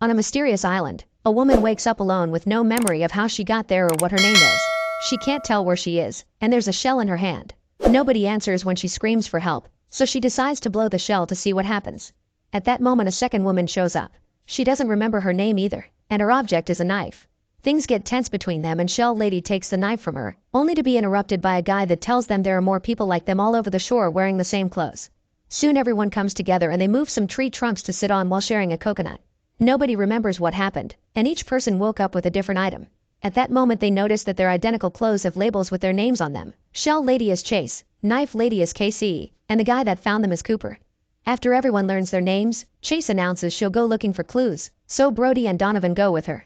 On a mysterious island, a woman wakes up alone with no memory of how she got there or what her name is. She can't tell where she is, and there's a shell in her hand. Nobody answers when she screams for help, so she decides to blow the shell to see what happens. At that moment a second woman shows up. She doesn't remember her name either, and her object is a knife. Things get tense between them and Shell Lady takes the knife from her, only to be interrupted by a guy that tells them there are more people like them all over the shore wearing the same clothes. Soon everyone comes together and they move some tree trunks to sit on while sharing a coconut. Nobody remembers what happened, and each person woke up with a different item. At that moment they notice that their identical clothes have labels with their names on them. Shell Lady is Chase, Knife Lady is KC, and the guy that found them is Cooper. After everyone learns their names, Chase announces she'll go looking for clues, so Brody and Donovan go with her.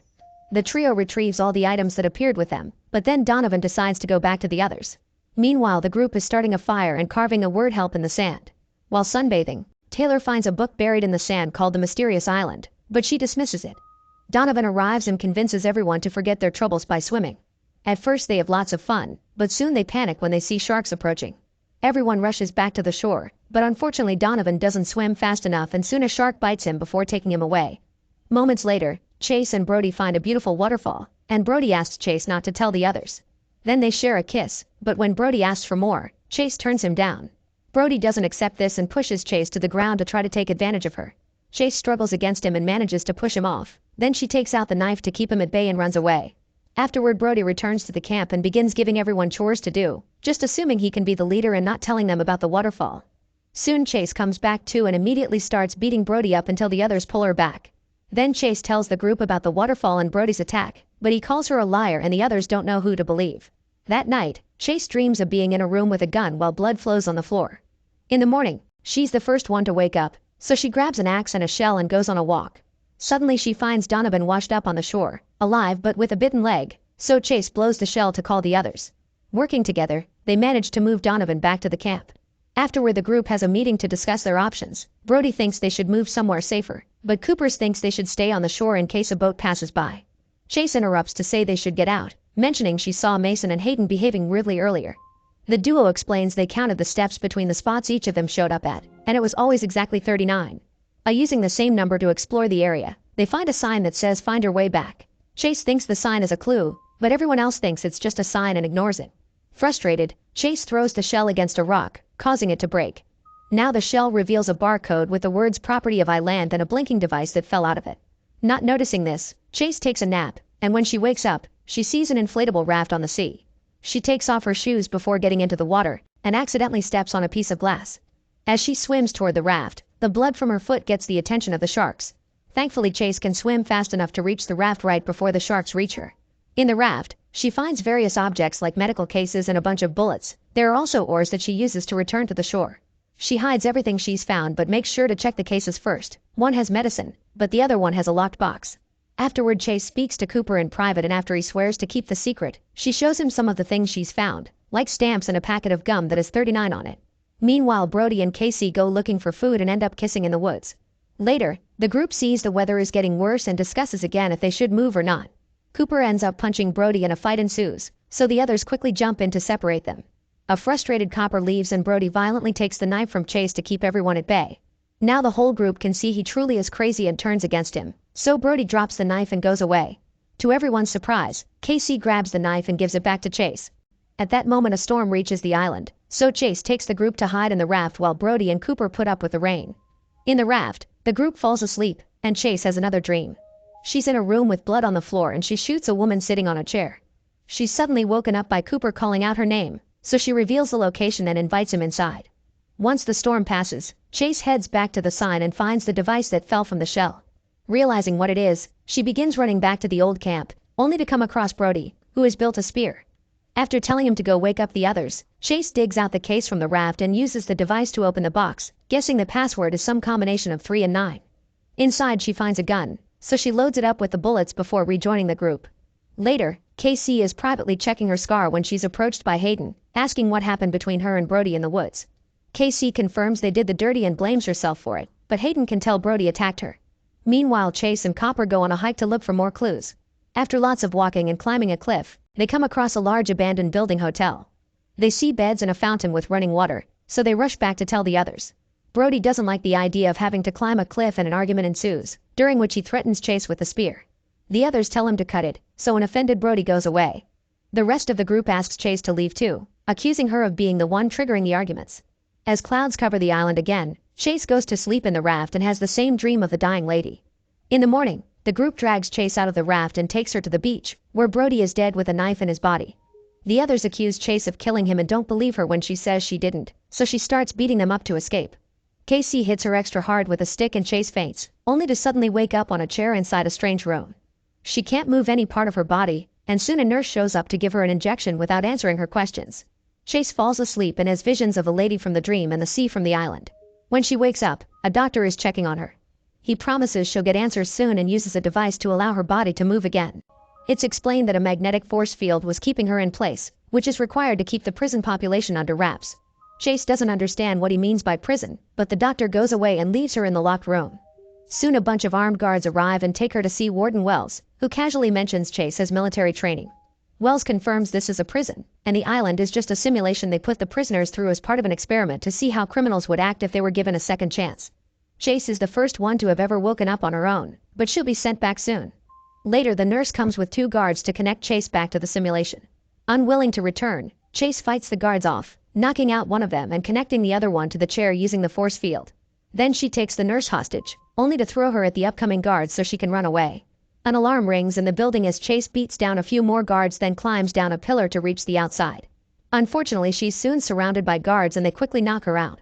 The trio retrieves all the items that appeared with them, but then Donovan decides to go back to the others. Meanwhile the group is starting a fire and carving a word help in the sand. While sunbathing, Taylor finds a book buried in the sand called The Mysterious Island, but she dismisses it. Donovan arrives and convinces everyone to forget their troubles by swimming. At first they have lots of fun, but soon they panic when they see sharks approaching. Everyone rushes back to the shore, but unfortunately Donovan doesn't swim fast enough and soon a shark bites him before taking him away. Moments later, Chase and Brody find a beautiful waterfall, and Brody asks Chase not to tell the others. Then they share a kiss, but when Brody asks for more, Chase turns him down. Brody doesn't accept this and pushes Chase to the ground to try to take advantage of her. Chase struggles against him and manages to push him off. Then she takes out the knife to keep him at bay and runs away. Afterward Brody returns to the camp and begins giving everyone chores to do, just assuming he can be the leader and not telling them about the waterfall. Soon Chase comes back too and immediately starts beating Brody up until the others pull her back. Then Chase tells the group about the waterfall and Brody's attack, but he calls her a liar and the others don't know who to believe. That night, Chase dreams of being in a room with a gun while blood flows on the floor. In the morning, she's the first one to wake up, so she grabs an axe and a shell and goes on a walk. Suddenly she finds Donovan washed up on the shore, alive but with a bitten leg, so Chase blows the shell to call the others. Working together, they manage to move Donovan back to the camp. Afterward the group has a meeting to discuss their options. Brody thinks they should move somewhere safer, but Coopers thinks they should stay on the shore in case a boat passes by. Chase interrupts to say they should get out, mentioning she saw Mason and Hayden behaving rudely earlier. The duo explains they counted the steps between the spots each of them showed up at, and it was always exactly 39. By using the same number to explore the area, they find a sign that says find your way back. Chase thinks the sign is a clue, but everyone else thinks it's just a sign and ignores it. Frustrated, Chase throws the shell against a rock, causing it to break. Now the shell reveals a barcode with the words property of Island and a blinking device that fell out of it. Not noticing this, Chase takes a nap, and when she wakes up, she sees an inflatable raft on the sea. She takes off her shoes before getting into the water, and accidentally steps on a piece of glass. As she swims toward the raft, the blood from her foot gets the attention of the sharks. Thankfully Chase can swim fast enough to reach the raft right before the sharks reach her. In the raft, she finds various objects like medical cases and a bunch of bullets. There are also oars that she uses to return to the shore. She hides everything she's found but makes sure to check the cases first. One has medicine, but the other one has a locked box. Afterward Chase speaks to Cooper in private and after he swears to keep the secret, she shows him some of the things she's found, like stamps and a packet of gum that has 39 on it. Meanwhile Brody and Casey go looking for food and end up kissing in the woods. Later, the group sees the weather is getting worse and discusses again if they should move or not. Cooper ends up punching Brody and a fight ensues, so the others quickly jump in to separate them. A frustrated Copper leaves and Brody violently takes the knife from Chase to keep everyone at bay. Now the whole group can see he truly is crazy and turns against him, so Brody drops the knife and goes away. To everyone's surprise, Casey grabs the knife and gives it back to Chase. At that moment a storm reaches the island, so Chase takes the group to hide in the raft while Brody and Cooper put up with the rain. In the raft, the group falls asleep, and Chase has another dream. She's in a room with blood on the floor and she shoots a woman sitting on a chair. She's suddenly woken up by Cooper calling out her name, so she reveals the location and invites him inside. Once the storm passes, Chase heads back to the sign and finds the device that fell from the shell. Realizing what it is, she begins running back to the old camp, only to come across Brody, who has built a spear. After telling him to go wake up the others, Chase digs out the case from the raft and uses the device to open the box, guessing the password is some combination of 3 and 9. Inside she finds a gun, so she loads it up with the bullets before rejoining the group. Later, Casey is privately checking her scar when she's approached by Hayden, asking what happened between her and Brody in the woods. Casey confirms they did the dirty and blames herself for it, but Hayden can tell Brody attacked her. Meanwhile Chase and Copper go on a hike to look for more clues. After lots of walking and climbing a cliff, they come across a large abandoned building hotel. They see beds and a fountain with running water, so they rush back to tell the others. Brody doesn't like the idea of having to climb a cliff and an argument ensues, during which he threatens Chase with a spear. The others tell him to cut it, so an offended Brody goes away. The rest of the group asks Chase to leave too, accusing her of being the one triggering the arguments. As clouds cover the island again, Chase goes to sleep in the raft and has the same dream of the dying lady. In the morning, the group drags Chase out of the raft and takes her to the beach, where Brody is dead with a knife in his body. The others accuse Chase of killing him and don't believe her when she says she didn't, so she starts beating them up to escape. Casey hits her extra hard with a stick and Chase faints, only to suddenly wake up on a chair inside a strange room. She can't move any part of her body, and soon a nurse shows up to give her an injection without answering her questions. Chase falls asleep and has visions of the lady from the dream and the sea from the island. When she wakes up, a doctor is checking on her. He promises she'll get answers soon and uses a device to allow her body to move again. It's explained that a magnetic force field was keeping her in place, which is required to keep the prison population under wraps. Chase doesn't understand what he means by prison, but the doctor goes away and leaves her in the locked room. Soon a bunch of armed guards arrive and take her to see Warden Wells, who casually mentions Chase has military training. Wells confirms this is a prison, and the island is just a simulation they put the prisoners through as part of an experiment to see how criminals would act if they were given a second chance. Chase is the first one to have ever woken up on her own, but she'll be sent back soon. Later, the nurse comes with 2 guards to connect Chase back to the simulation. Unwilling to return, Chase fights the guards off, knocking out one of them and connecting the other one to the chair using the force field. Then she takes the nurse hostage, only to throw her at the upcoming guards so she can run away. An alarm rings in the building as Chase beats down a few more guards, then climbs down a pillar to reach the outside. Unfortunately, she's soon surrounded by guards and they quickly knock her out.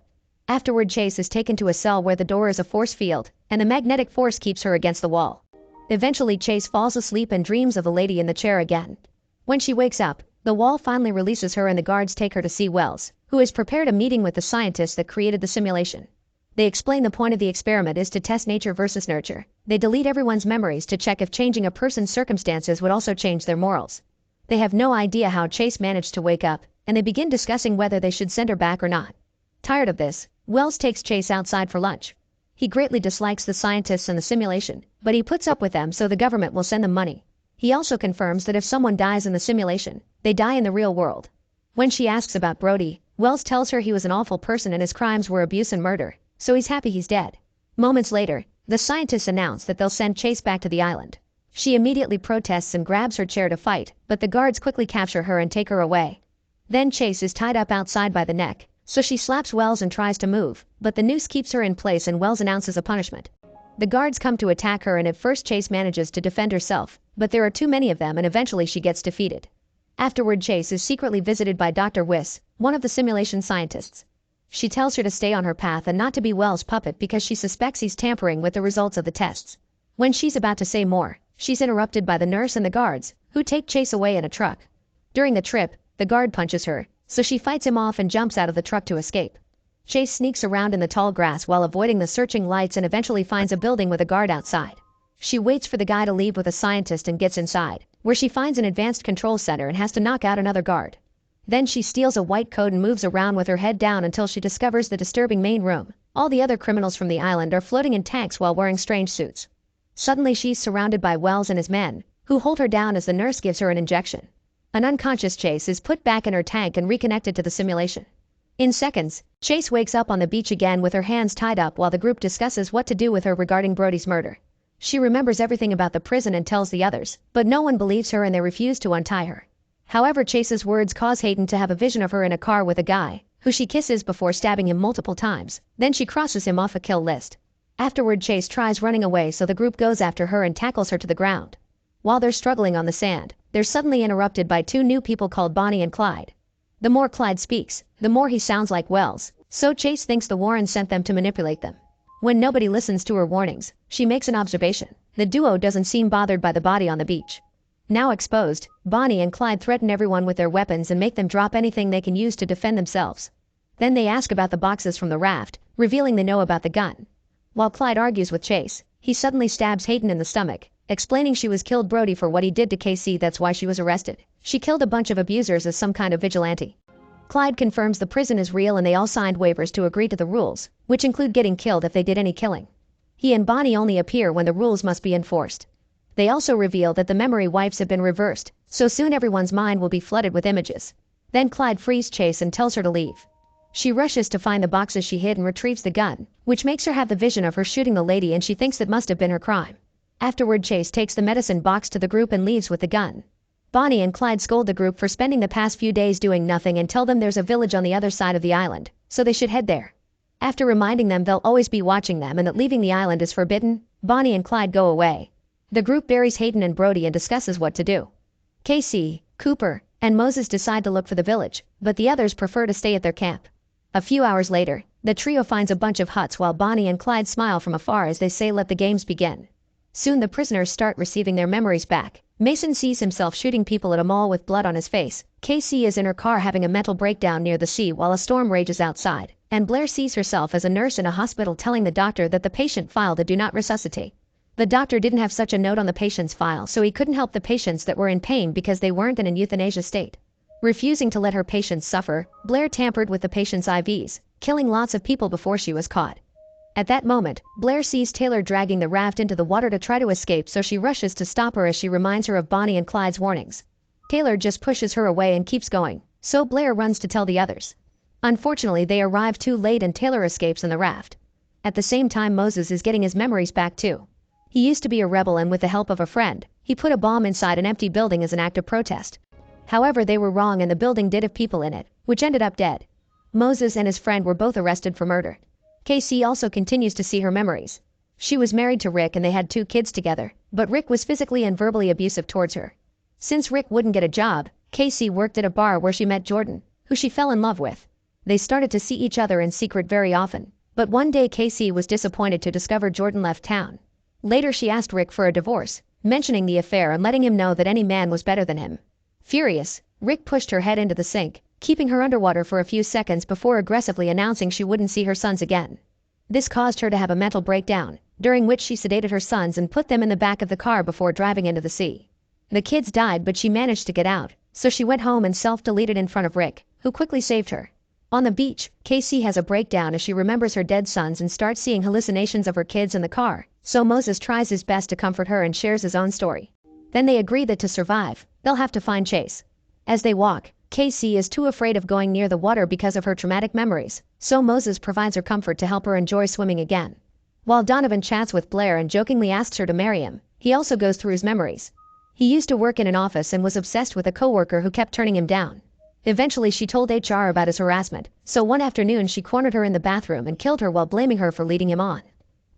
Afterward, Chase is taken to a cell where the door is a force field, and the magnetic force keeps her against the wall. Eventually, Chase falls asleep and dreams of the lady in the chair again. When she wakes up, the wall finally releases her and the guards take her to see Wells, who has prepared a meeting with the scientists that created the simulation. They explain the point of the experiment is to test nature versus nurture. They delete everyone's memories to check if changing a person's circumstances would also change their morals. They have no idea how Chase managed to wake up, and they begin discussing whether they should send her back or not. Tired of this, Wells takes Chase outside for lunch. He greatly dislikes the scientists and the simulation, but he puts up with them so the government will send them money. He also confirms that if someone dies in the simulation, they die in the real world. When she asks about Brody, Wells tells her he was an awful person and his crimes were abuse and murder, so he's happy he's dead. Moments later, the scientists announce that they'll send Chase back to the island. She immediately protests and grabs her chair to fight, but the guards quickly capture her and take her away. Then Chase is tied up outside by the neck, so she slaps Wells and tries to move, but the noose keeps her in place and Wells announces a punishment. The guards come to attack her and at first Chase manages to defend herself, but there are too many of them and eventually she gets defeated. Afterward, Chase is secretly visited by Dr. Wiss, one of the simulation scientists. She tells her to stay on her path and not to be Wells' puppet because she suspects he's tampering with the results of the tests. When she's about to say more, she's interrupted by the nurse and the guards, who take Chase away in a truck. During the trip, the guard punches her, so she fights him off and jumps out of the truck to escape. Chase sneaks around in the tall grass while avoiding the searching lights and eventually finds a building with a guard outside. She waits for the guy to leave with a scientist and gets inside, where she finds an advanced control center and has to knock out another guard. Then she steals a white coat and moves around with her head down until she discovers the disturbing main room. All the other criminals from the island are floating in tanks while wearing strange suits. Suddenly she's surrounded by Wells and his men, who hold her down as the nurse gives her an injection. An unconscious Chase is put back in her tank and reconnected to the simulation. In seconds, Chase wakes up on the beach again with her hands tied up while the group discusses what to do with her regarding Brody's murder. She remembers everything about the prison and tells the others, but no one believes her and they refuse to untie her. However, Chase's words cause Hayden to have a vision of her in a car with a guy, who she kisses before stabbing him multiple times, then she crosses him off a kill list. Afterward, Chase tries running away so the group goes after her and tackles her to the ground. While they're struggling on the sand, they're suddenly interrupted by 2 new people called Bonnie and Clyde. The more Clyde speaks, the more he sounds like Wells, so Chase thinks the Warrens sent them to manipulate them. When nobody listens to her warnings, she makes an observation. The duo doesn't seem bothered by the body on the beach. Now exposed, Bonnie and Clyde threaten everyone with their weapons and make them drop anything they can use to defend themselves. Then they ask about the boxes from the raft, revealing they know about the gun. While Clyde argues with Chase, he suddenly stabs Hayden in the stomach, explaining she was killed Brody for what he did to KC, that's why she was arrested. She killed a bunch of abusers as some kind of vigilante. Clyde confirms the prison is real and they all signed waivers to agree to the rules, which include getting killed if they did any killing. He and Bonnie only appear when the rules must be enforced. They also reveal that the memory wipes have been reversed, so soon everyone's mind will be flooded with images. Then Clyde frees Chase and tells her to leave. She rushes to find the boxes she hid and retrieves the gun, which makes her have the vision of her shooting the lady, and she thinks that must have been her crime. Afterward, Chase takes the medicine box to the group and leaves with the gun. Bonnie and Clyde scold the group for spending the past few days doing nothing and tell them there's a village on the other side of the island, so they should head there. After reminding them they'll always be watching them and that leaving the island is forbidden, Bonnie and Clyde go away. The group buries Hayden and Brody and discusses what to do. Casey, Cooper, and Moses decide to look for the village, but the others prefer to stay at their camp. A few hours later, the trio finds a bunch of huts while Bonnie and Clyde smile from afar as they say let the games begin. Soon the prisoners start receiving their memories back. Mason sees himself shooting people at a mall with blood on his face. Casey is in her car having a mental breakdown near the sea while a storm rages outside. And Blair sees herself as a nurse in a hospital telling the doctor that the patient filed a do not resuscitate. The doctor didn't have such a note on the patient's file, so he couldn't help the patients that were in pain because they weren't in an euthanasia state. Refusing to let her patients suffer, Blair tampered with the patient's IVs, killing lots of people before she was caught. At that moment, Blair sees Taylor dragging the raft into the water to try to escape, so she rushes to stop her as she reminds her of Bonnie and Clyde's warnings. Taylor just pushes her away and keeps going, so Blair runs to tell the others. Unfortunately, they arrive too late and Taylor escapes in the raft. At the same time, Moses is getting his memories back too. He used to be a rebel, and with the help of a friend, he put a bomb inside an empty building as an act of protest. However, they were wrong and the building did have people in it, which ended up dead. Moses and his friend were both arrested for murder. Casey also continues to see her memories. She was married to Rick and they had 2 kids together, but Rick was physically and verbally abusive towards her. Since Rick wouldn't get a job, Casey worked at a bar where she met Jordan, who she fell in love with. They started to see each other in secret very often, but one day Casey was disappointed to discover Jordan left town. Later she asked Rick for a divorce, mentioning the affair and letting him know that any man was better than him. Furious, Rick pushed her head into the sink, keeping her underwater for a few seconds before aggressively announcing she wouldn't see her sons again. This caused her to have a mental breakdown, during which she sedated her sons and put them in the back of the car before driving into the sea. The kids died, but she managed to get out, so she went home and self-deleted in front of Rick, who quickly saved her. On the beach, Casey has a breakdown as she remembers her dead sons and starts seeing hallucinations of her kids in the car, so Moses tries his best to comfort her and shares his own story. Then they agree that to survive, they'll have to find Chase. As they walk, Casey is too afraid of going near the water because of her traumatic memories, so Moses provides her comfort to help her enjoy swimming again. While Donovan chats with Blair and jokingly asks her to marry him, he also goes through his memories. He used to work in an office and was obsessed with a coworker who kept turning him down. Eventually she told HR about his harassment, so one afternoon she cornered her in the bathroom and killed her while blaming her for leading him on.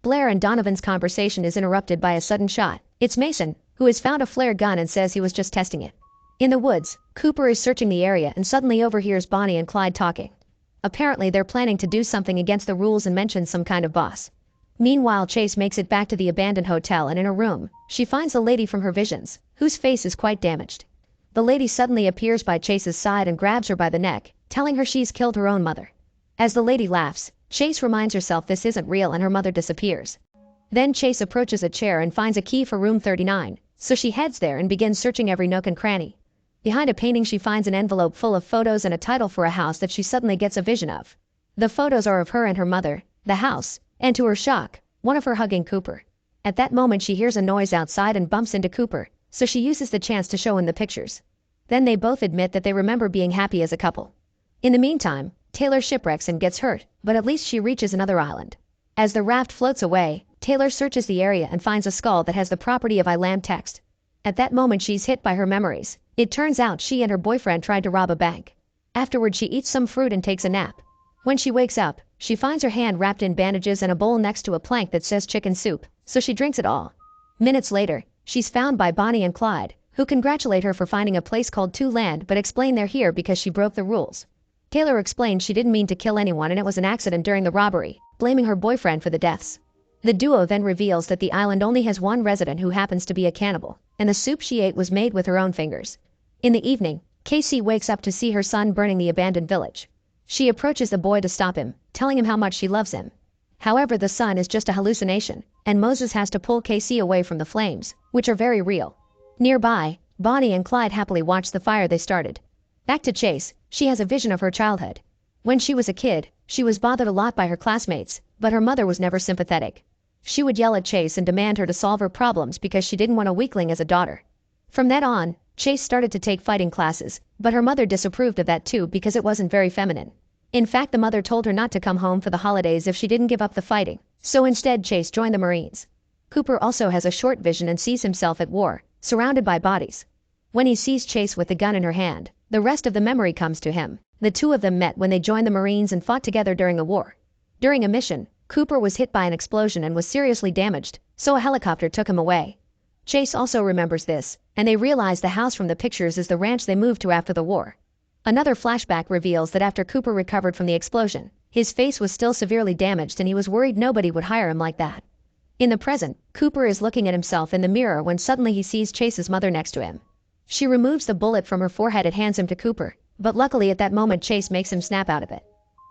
Blair and Donovan's conversation is interrupted by a sudden shot. It's Mason, who has found a flare gun and says he was just testing it. In the woods, Cooper is searching the area and suddenly overhears Bonnie and Clyde talking. Apparently they're planning to do something against the rules and mentions some kind of boss. Meanwhile, Chase makes it back to the abandoned hotel, and in her room, she finds the lady from her visions, whose face is quite damaged. The lady suddenly appears by Chase's side and grabs her by the neck, telling her she's killed her own mother. As the lady laughs, Chase reminds herself this isn't real and her mother disappears. Then Chase approaches a chair and finds a key for room 39, so she heads there and begins searching every nook and cranny. Behind a painting she finds an envelope full of photos and a title for a house that she suddenly gets a vision of. The photos are of her and her mother, the house, and to her shock, one of her hugging Cooper. At that moment she hears a noise outside and bumps into Cooper, so she uses the chance to show him the pictures. Then they both admit that they remember being happy as a couple. In the meantime, Taylor shipwrecks and gets hurt, but at least she reaches another island. As the raft floats away, Taylor searches the area and finds a skull that has the property of Ilam text. At that moment she's hit by her memories. It turns out she and her boyfriend tried to rob a bank. Afterward she eats some fruit and takes a nap. When she wakes up, she finds her hand wrapped in bandages and a bowl next to a plank that says chicken soup, so she drinks it all. Minutes later, she's found by Bonnie and Clyde, who congratulate her for finding a place called Two Land but explain they're here because she broke the rules. Taylor explains she didn't mean to kill anyone and it was an accident during the robbery, blaming her boyfriend for the deaths. The duo then reveals that the island only has one resident who happens to be a cannibal, and the soup she ate was made with her own fingers. In the evening, Casey wakes up to see her son burning the abandoned village. She approaches the boy to stop him, telling him how much she loves him. However, the son is just a hallucination, and Moses has to pull Casey away from the flames, which are very real. Nearby, Bonnie and Clyde happily watch the fire they started. Back to Chase, she has a vision of her childhood. When she was a kid, she was bothered a lot by her classmates, but her mother was never sympathetic. She would yell at Chase and demand her to solve her problems because she didn't want a weakling as a daughter. From that on, Chase started to take fighting classes, but her mother disapproved of that too because it wasn't very feminine. In fact, the mother told her not to come home for the holidays if she didn't give up the fighting, so instead Chase joined the Marines. Cooper also has a short vision and sees himself at war, surrounded by bodies. When he sees Chase with the gun in her hand, the rest of the memory comes to him. The two of them met when they joined the Marines and fought together during a war. During a mission, Cooper was hit by an explosion and was seriously damaged, so a helicopter took him away. Chase also remembers this, and they realize the house from the pictures is the ranch they moved to after the war. Another flashback reveals that after Cooper recovered from the explosion, his face was still severely damaged and he was worried nobody would hire him like that. In the present, Cooper is looking at himself in the mirror when suddenly he sees Chase's mother next to him. She removes the bullet from her forehead and hands him to Cooper, but luckily at that moment Chase makes him snap out of it.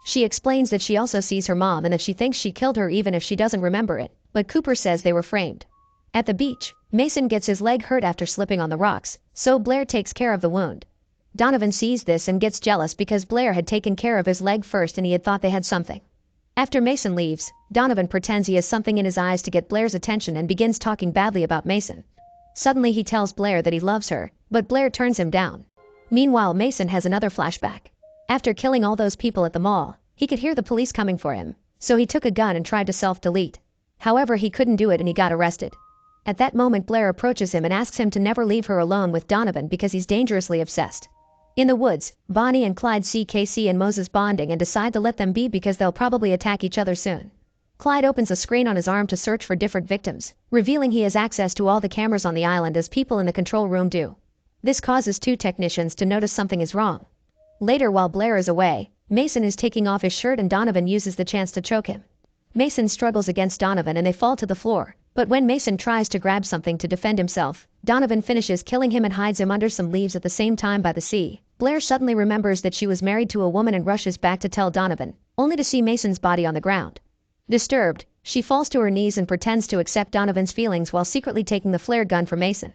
She explains that she also sees her mom and that she thinks she killed her even if she doesn't remember it, but Cooper says they were framed. At the beach, Mason gets his leg hurt after slipping on the rocks, so Blair takes care of the wound. Donovan sees this and gets jealous because Blair had taken care of his leg first and he had thought they had something. After Mason leaves, Donovan pretends he has something in his eyes to get Blair's attention and begins talking badly about Mason. Suddenly he tells Blair that he loves her, but Blair turns him down. Meanwhile, Mason has another flashback. After killing all those people at the mall, he could hear the police coming for him, so he took a gun and tried to self-delete. However, he couldn't do it and he got arrested. At that moment, Blair approaches him and asks him to never leave her alone with Donovan because he's dangerously obsessed. In the woods, Bonnie and Clyde see Casey and Moses bonding and decide to let them be because they'll probably attack each other soon. Clyde opens a screen on his arm to search for different victims, revealing he has access to all the cameras on the island as people in the control room do. This causes two technicians to notice something is wrong. Later, while Blair is away, Mason is taking off his shirt and Donovan uses the chance to choke him. Mason struggles against Donovan and they fall to the floor, but when Mason tries to grab something to defend himself, Donovan finishes killing him and hides him under some leaves at the same time by the sea. Blair suddenly remembers that she was married to a woman and rushes back to tell Donovan, only to see Mason's body on the ground. Disturbed, she falls to her knees and pretends to accept Donovan's feelings while secretly taking the flare gun from Mason.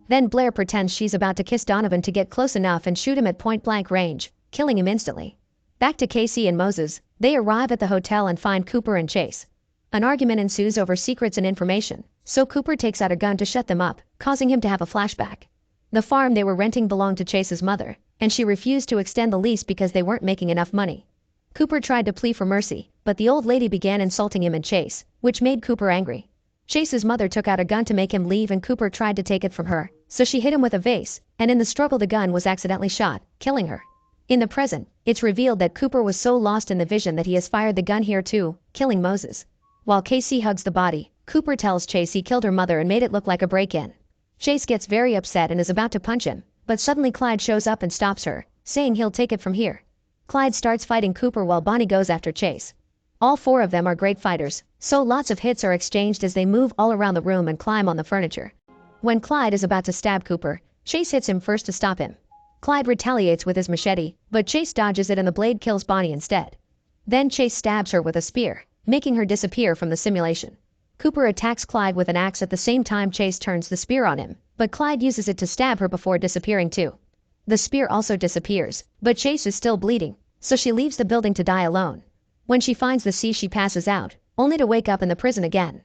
Then Blair pretends she's about to kiss Donovan to get close enough and shoot him at point-blank range, killing him instantly. Back to Casey and Moses, they arrive at the hotel and find Cooper and Chase. An argument ensues over secrets and information, so Cooper takes out a gun to shut them up, causing him to have a flashback. The farm they were renting belonged to Chase's mother, and she refused to extend the lease because they weren't making enough money. Cooper tried to plead for mercy, but the old lady began insulting him and Chase, which made Cooper angry. Chase's mother took out a gun to make him leave and Cooper tried to take it from her, so she hit him with a vase, and in the struggle the gun was accidentally shot, killing her. In the present, it's revealed that Cooper was so lost in the vision that he has fired the gun here too, killing Moses. While Casey hugs the body, Cooper tells Chase he killed her mother and made it look like a break-in. Chase gets very upset and is about to punch him, but suddenly Clyde shows up and stops her, saying he'll take it from here. Clyde starts fighting Cooper while Bonnie goes after Chase. All four of them are great fighters, so lots of hits are exchanged as they move all around the room and climb on the furniture. When Clyde is about to stab Cooper, Chase hits him first to stop him. Clyde retaliates with his machete, but Chase dodges it and the blade kills Bonnie instead. Then Chase stabs her with a spear, making her disappear from the simulation. Cooper attacks Clyde with an axe at the same time Chase turns the spear on him, but Clyde uses it to stab her before disappearing too. The spear also disappears, but Chase is still bleeding, so she leaves the building to die alone. When she finds the sea she passes out, only to wake up in the prison again.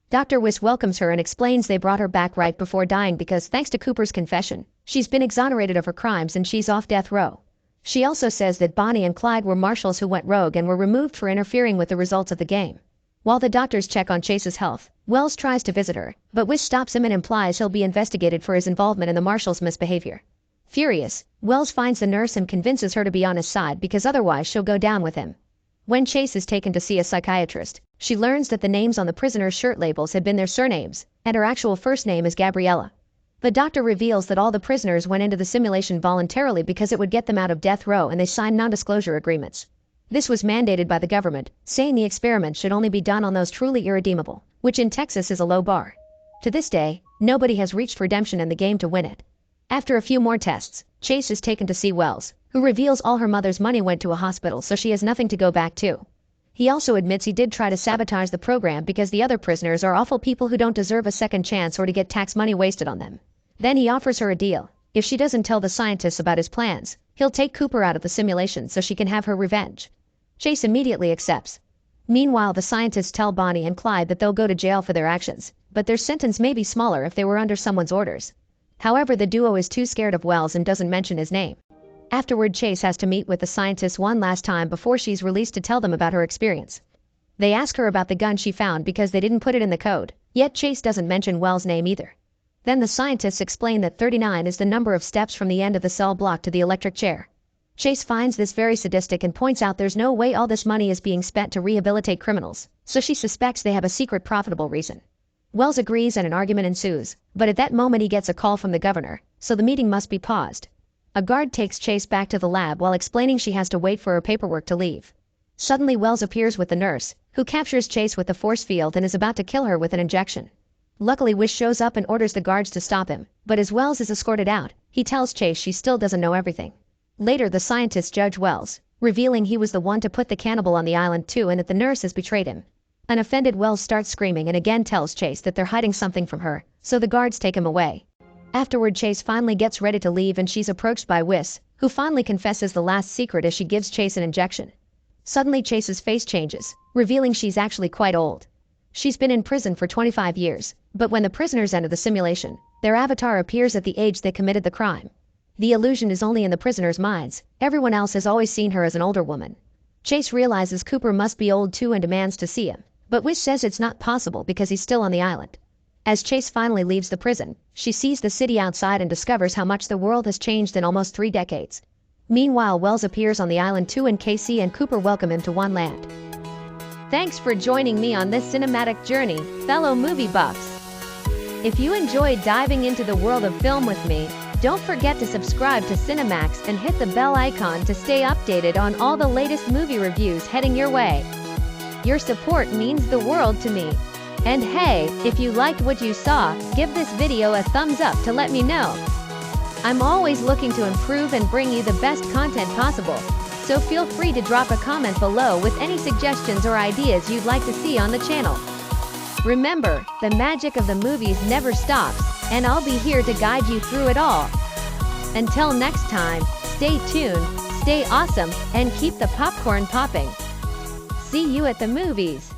Dr. Wiss welcomes her and explains they brought her back right before dying because thanks to Cooper's confession, she's been exonerated of her crimes and she's off death row. She also says that Bonnie and Clyde were marshals who went rogue and were removed for interfering with the results of the game. While the doctors check on Chase's health, Wells tries to visit her, but Wiss stops him and implies he'll be investigated for his involvement in the marshals' misbehavior. Furious, Wells finds the nurse and convinces her to be on his side because otherwise she'll go down with him. When Chase is taken to see a psychiatrist, she learns that the names on the prisoners' shirt labels had been their surnames, and her actual first name is Gabriella. The doctor reveals that all the prisoners went into the simulation voluntarily because it would get them out of death row and they signed non-disclosure agreements. This was mandated by the government, saying the experiment should only be done on those truly irredeemable, which in Texas is a low bar. To this day, nobody has reached redemption in the game to win it. After a few more tests, Chase is taken to see Wells, who reveals all her mother's money went to a hospital so she has nothing to go back to. He also admits he did try to sabotage the program because the other prisoners are awful people who don't deserve a second chance or to get tax money wasted on them. Then he offers her a deal. If she doesn't tell the scientists about his plans, he'll take Cooper out of the simulation so she can have her revenge. Chase immediately accepts. Meanwhile, the scientists tell Bonnie and Clyde that they'll go to jail for their actions, but their sentence may be smaller if they were under someone's orders. However, the duo is too scared of Wells and doesn't mention his name. Afterward, Chase has to meet with the scientists one last time before she's released to tell them about her experience. They ask her about the gun she found because they didn't put it in the code, yet Chase doesn't mention Wells' name either. Then the scientists explain that 39 is the number of steps from the end of the cell block to the electric chair. Chase finds this very sadistic and points out there's no way all this money is being spent to rehabilitate criminals, so she suspects they have a secret profitable reason. Wells agrees and an argument ensues, but at that moment he gets a call from the governor, so the meeting must be paused. A guard takes Chase back to the lab while explaining she has to wait for her paperwork to leave. Suddenly Wells appears with the nurse, who captures Chase with the force field and is about to kill her with an injection. Luckily Wish shows up and orders the guards to stop him, but as Wells is escorted out, he tells Chase she still doesn't know everything. Later the scientists judge Wells, revealing he was the one to put the cannibal on the island too and that the nurse has betrayed him. An offended Wells starts screaming and again tells Chase that they're hiding something from her, so the guards take him away. Afterward Chase finally gets ready to leave and she's approached by Wiss, who finally confesses the last secret as she gives Chase an injection. Suddenly Chase's face changes, revealing she's actually quite old. She's been in prison for 25 years, but when the prisoners enter the simulation, their avatar appears at the age they committed the crime. The illusion is only in the prisoners' minds, everyone else has always seen her as an older woman. Chase realizes Cooper must be old too and demands to see him, but Wish says it's not possible because he's still on the island. As Chase finally leaves the prison, she sees the city outside and discovers how much the world has changed in almost 3 decades. Meanwhile, Wells appears on the island too and Casey and Cooper welcome him to one land. Thanks for joining me on this cinematic journey, fellow movie buffs. If you enjoyed diving into the world of film with me, don't forget to subscribe to Cinemax and hit the bell icon to stay updated on all the latest movie reviews heading your way. Your support means the world to me. And hey, if you liked what you saw, give this video a thumbs up to let me know. I'm always looking to improve and bring you the best content possible, so feel free to drop a comment below with any suggestions or ideas you'd like to see on the channel. Remember, the magic of the movies never stops, and I'll be here to guide you through it all. Until next time, stay tuned, stay awesome, and keep the popcorn popping. See you at the movies.